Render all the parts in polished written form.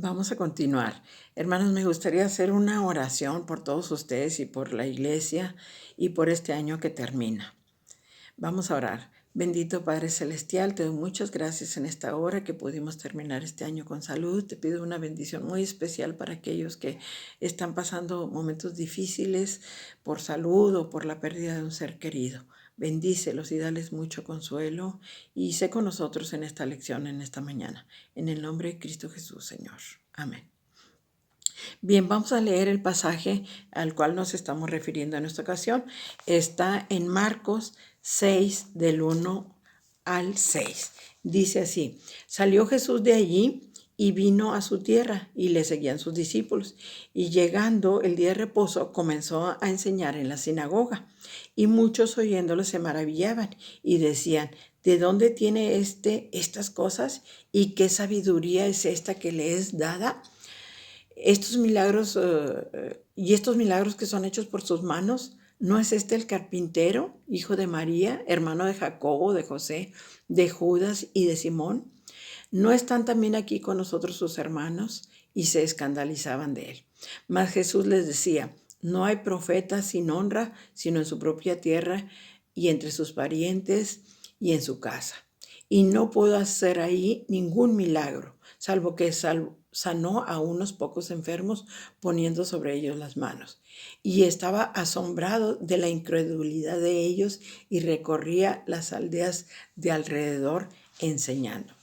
Vamos a continuar. Hermanos, me gustaría hacer una oración por todos ustedes y por la iglesia y por este año que termina. Vamos a orar. Bendito Padre Celestial, te doy muchas gracias en esta hora que pudimos terminar este año con salud. Te pido una bendición muy especial para aquellos que están pasando momentos difíciles por salud o por la pérdida de un ser querido. Bendícelos y dales mucho consuelo y sé con nosotros en esta lección, en esta mañana. En el nombre de Cristo Jesús, Señor. Amén. Bien, vamos a leer el pasaje al cual nos estamos refiriendo en esta ocasión. Está en Marcos 6, del 1 al 6. Dice así: salió Jesús de allí y vino a su tierra, y le seguían sus discípulos. Y llegando el día de reposo, comenzó a enseñar en la sinagoga. Y muchos oyéndolo se maravillaban y decían: ¿de dónde tiene estas cosas? ¿Y qué sabiduría es esta que le es dada? Estos milagros y estos milagros que son hechos por sus manos, ¿no es este el carpintero, hijo de María, hermano de Jacobo, de José, de Judas y de Simón? ¿No están también aquí con nosotros sus hermanos? Y se escandalizaban de él. Mas Jesús les decía: no hay profeta sin honra, sino en su propia tierra y entre sus parientes y en su casa. Y no puedo hacer ahí ningún milagro, salvo que sanó a unos pocos enfermos poniendo sobre ellos las manos. Y estaba asombrado de la incredulidad de ellos y recorría las aldeas de alrededor enseñando.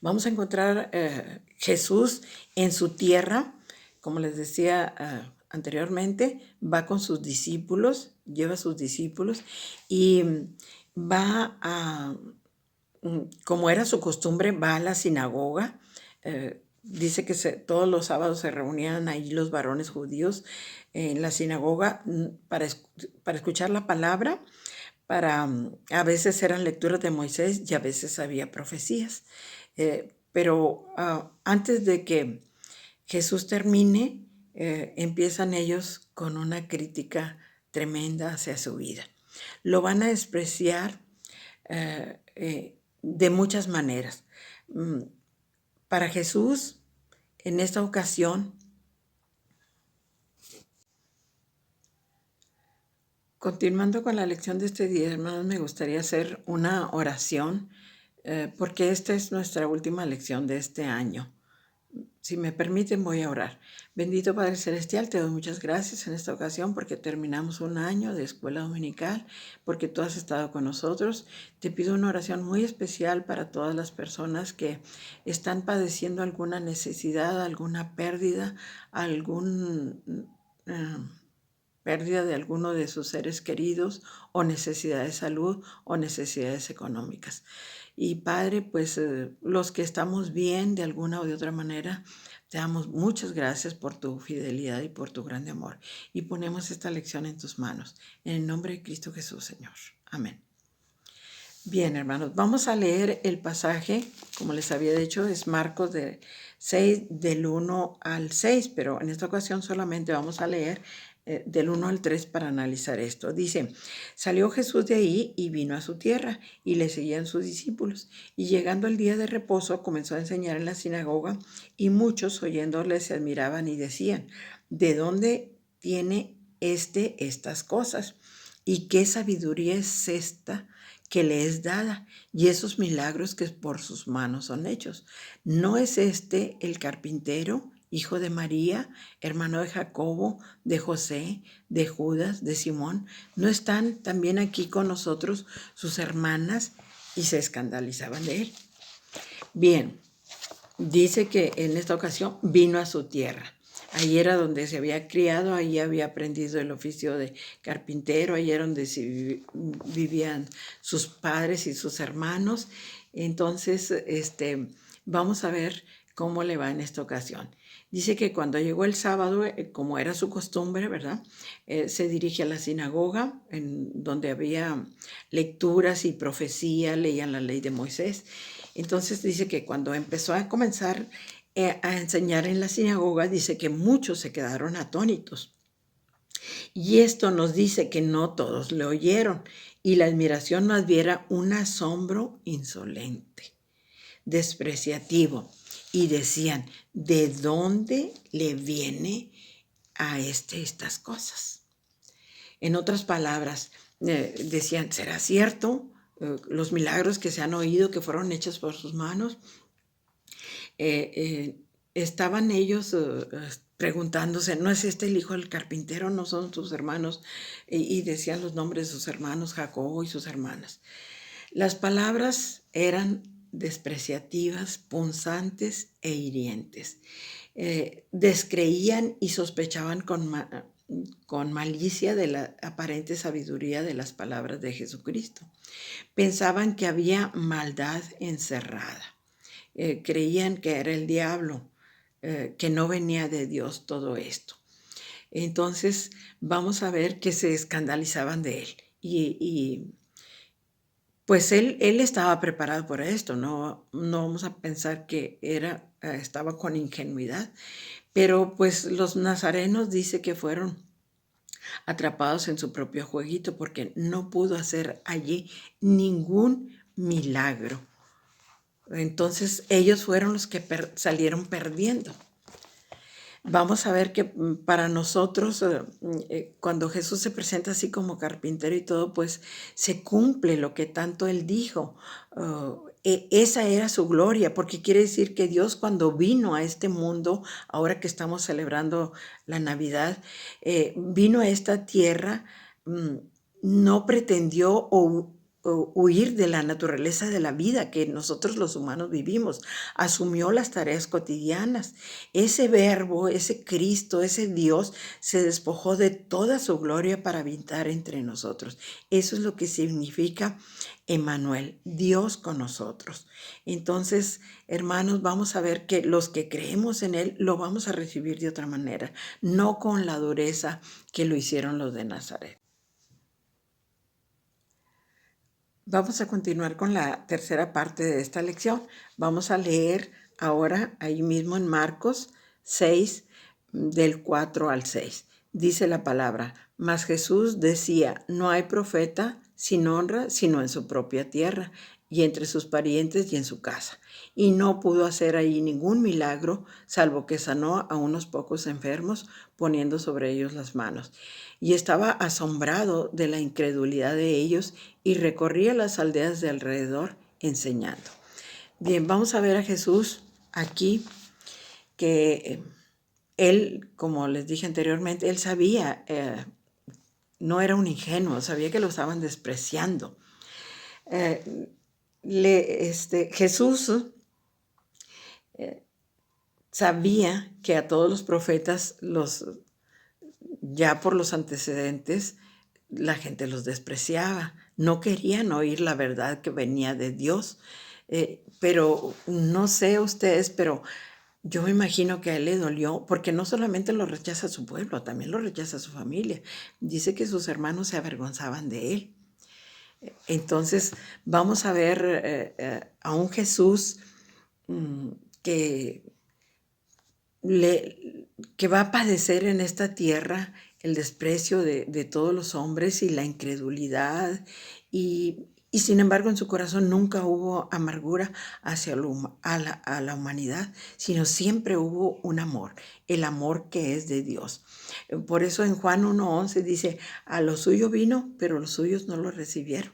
Vamos a encontrar Jesús en su tierra, como les decía anteriormente, va con sus discípulos, lleva a sus discípulos y va a, como era su costumbre, va a la sinagoga. Dice que todos los sábados se reunían ahí los varones judíos en la sinagoga para escuchar la palabra. A veces eran lecturas de Moisés y a veces había profecías. Pero antes de que Jesús termine, empiezan ellos con una crítica tremenda hacia su vida. Lo van a despreciar de muchas maneras. Para Jesús, en esta ocasión, continuando con la lección de este día, hermanos, me gustaría hacer una oración porque esta es nuestra última lección de este año. Si me permiten, voy a orar. Bendito Padre Celestial, te doy muchas gracias en esta ocasión porque terminamos un año de escuela dominical, porque tú has estado con nosotros. Te pido una oración muy especial para todas las personas que están padeciendo alguna necesidad, alguna pérdida, pérdida de alguno de sus seres queridos o necesidad de salud o necesidades económicas. Y Padre, pues los que estamos bien de alguna o de otra manera, te damos muchas gracias por tu fidelidad y por tu grande amor. Y ponemos esta lección en tus manos. En el nombre de Cristo Jesús, Señor. Amén. Bien, hermanos, vamos a leer el pasaje, como les había dicho, es Marcos 6, del 1 al 6, pero en esta ocasión solamente vamos a leer del 1 al 3 para analizar esto. Dice: salió Jesús de ahí y vino a su tierra, y le seguían sus discípulos. Y llegando el día de reposo, comenzó a enseñar en la sinagoga, y muchos oyéndole se admiraban y decían: ¿de dónde tiene estas cosas? ¿Y qué sabiduría es esta que le es dada, y esos milagros que por sus manos son hechos? ¿No es este el carpintero, hijo de María, hermano de Jacobo, de José, de Judas, de Simón? ¿No están también aquí con nosotros sus hermanas? Y se escandalizaban de él. Bien, dice que en esta ocasión vino a su tierra. Ahí era donde se había criado, ahí había aprendido el oficio de carpintero, ahí era donde vivían sus padres y sus hermanos. Entonces, vamos a ver cómo le va en esta ocasión. Dice que cuando llegó el sábado, como era su costumbre, ¿verdad? Se dirige a la sinagoga, en donde había lecturas y profecía, leían la ley de Moisés. Entonces dice que cuando empezó a comenzar a enseñar en la sinagoga, dice que muchos se quedaron atónitos. Y esto nos dice que no todos le oyeron, y la admiración más bien era un asombro insolente, despreciativo. y decían, ¿de dónde le viene a estas cosas? En otras palabras, decían, ¿será cierto? Los milagros que se han oído, que fueron hechos por sus manos. Estaban ellos preguntándose, ¿no es este el hijo del carpintero? ¿No son sus hermanos? Y decían los nombres de sus hermanos, Jacobo y sus hermanas. Las palabras eran despreciativas, punzantes e hirientes. Descreían y sospechaban con malicia de la aparente sabiduría de las palabras de Jesucristo. Pensaban que había maldad encerrada. Creían que era el diablo, que no venía de Dios todo esto. Entonces vamos a ver que se escandalizaban de él y pues él estaba preparado por esto, no vamos a pensar que estaba con ingenuidad, pero pues los nazarenos dice que fueron atrapados en su propio jueguito porque no pudo hacer allí ningún milagro. Entonces ellos fueron los que salieron perdiendo. Vamos a ver que para nosotros, cuando Jesús se presenta así como carpintero y todo, pues se cumple lo que tanto Él dijo. Esa era su gloria, porque quiere decir que Dios cuando vino a este mundo, ahora que estamos celebrando la Navidad, vino a esta tierra, no pretendió huir de la naturaleza de la vida que nosotros los humanos vivimos, asumió las tareas cotidianas. Ese verbo, ese Cristo, ese Dios se despojó de toda su gloria para habitar entre nosotros. Eso es lo que significa Emmanuel, Dios con nosotros. Entonces, hermanos, vamos a ver que los que creemos en Él lo vamos a recibir de otra manera, no con la dureza que lo hicieron los de Nazaret. Vamos a continuar con la tercera parte de esta lección. Vamos a leer ahora ahí mismo en Marcos 6, del 4 al 6. Dice la palabra, mas Jesús decía, no hay profeta sin honra sino en su propia tierra y entre sus parientes y en su casa. Y no pudo hacer ahí ningún milagro, salvo que sanó a unos pocos enfermos, poniendo sobre ellos las manos. Y estaba asombrado de la incredulidad de ellos y recorría las aldeas de alrededor enseñando. Bien, vamos a ver a Jesús aquí, que él, como les dije anteriormente, él sabía, no era un ingenuo, sabía que lo estaban despreciando. Jesús sabía que a todos los profetas, ya por los antecedentes, la gente los despreciaba, no querían oír la verdad que venía de Dios. Pero no sé ustedes, pero yo me imagino que a él le dolió, porque no solamente lo rechaza su pueblo, también lo rechaza su familia. Dice que sus hermanos se avergonzaban de él. Entonces vamos a ver a un Jesús que que va a padecer en esta tierra el desprecio de todos los hombres y la incredulidad, y sin embargo en su corazón nunca hubo amargura hacia a la humanidad, sino siempre hubo un amor, el amor que es de Dios. Por eso en Juan 1:11 dice, a lo suyo vino, pero los suyos no lo recibieron.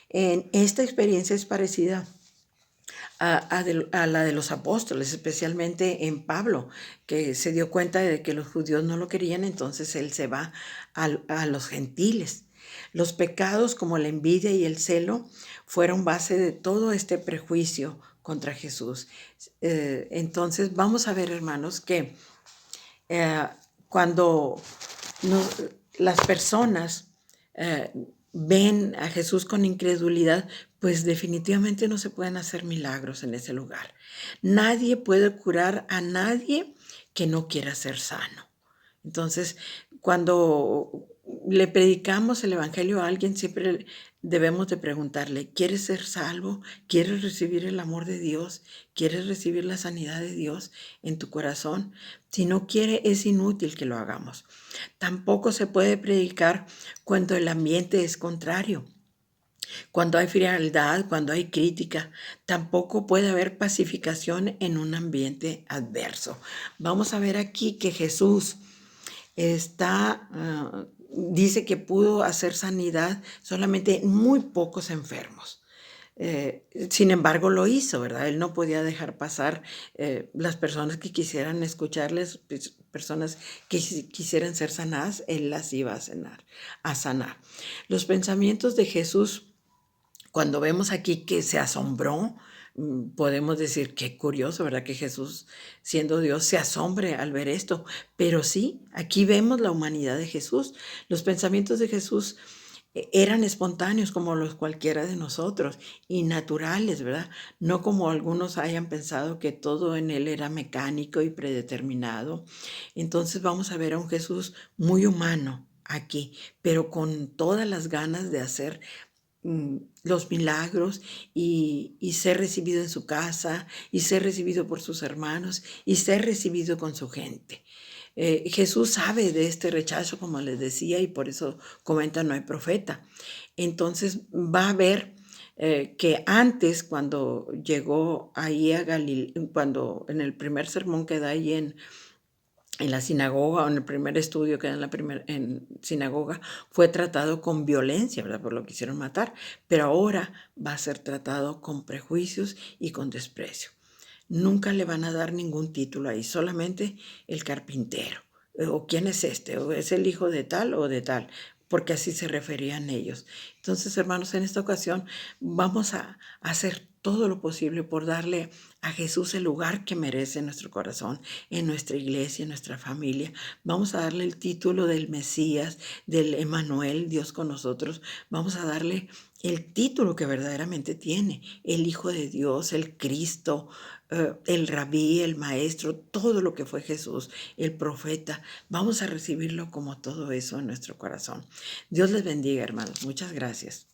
En esta experiencia es parecida a la de los apóstoles, especialmente en Pablo, que se dio cuenta de que los judíos no lo querían, entonces él se va a los gentiles. Los pecados como la envidia y el celo fueron base de todo este prejuicio contra Jesús. Entonces vamos a ver, hermanos, que cuando las personas ven a Jesús con incredulidad, pues definitivamente no se pueden hacer milagros en ese lugar. Nadie puede curar a nadie que no quiera ser sano. Entonces, cuando le predicamos el evangelio a alguien, siempre debemos de preguntarle, ¿quieres ser salvo? ¿Quieres recibir el amor de Dios? ¿Quieres recibir la sanidad de Dios en tu corazón? Si no quiere, es inútil que lo hagamos. Tampoco se puede predicar cuando el ambiente es contrario. Cuando hay frialdad, cuando hay crítica, tampoco puede haber pacificación en un ambiente adverso. Vamos a ver aquí que Jesús dice que pudo hacer sanidad solamente en muy pocos enfermos. Sin embargo, lo hizo, ¿verdad? Él no podía dejar pasar las personas que quisieran escucharles, personas que quisieran ser sanadas, él las iba a sanar. Los pensamientos de Jesús, cuando vemos aquí que se asombró, podemos decir qué curioso, ¿verdad? Que Jesús, siendo Dios, se asombre al ver esto. Pero sí, aquí vemos la humanidad de Jesús. Los pensamientos de Jesús eran espontáneos como los cualquiera de nosotros y naturales, ¿verdad? No como algunos hayan pensado que todo en él era mecánico y predeterminado. Entonces vamos a ver a un Jesús muy humano aquí, pero con todas las ganas de hacer los milagros y ser recibido en su casa y ser recibido por sus hermanos y ser recibido con su gente. Jesús sabe de este rechazo, como les decía, y por eso comenta no hay profeta. Entonces va a ver que antes, cuando llegó ahí a Galilea, cuando en el primer sermón que da ahí en la sinagoga o en el primer estudio que da en sinagoga, fue tratado con violencia, ¿verdad? Por lo que quisieron matar, pero ahora va a ser tratado con prejuicios y con desprecio. Nunca le van a dar ningún título ahí, solamente el carpintero. O quién es este, o es el hijo de tal o de tal, porque así se referían ellos. Entonces, hermanos, en esta ocasión vamos a hacer todo lo posible por darle a Jesús el lugar que merece en nuestro corazón, en nuestra iglesia, en nuestra familia. Vamos a darle el título del Mesías, del Emmanuel, Dios con nosotros. Vamos a darle el título que verdaderamente tiene, el Hijo de Dios, el Cristo, el Rabí, el Maestro, todo lo que fue Jesús, el profeta. Vamos a recibirlo como todo eso en nuestro corazón. Dios les bendiga, hermanos. Muchas gracias.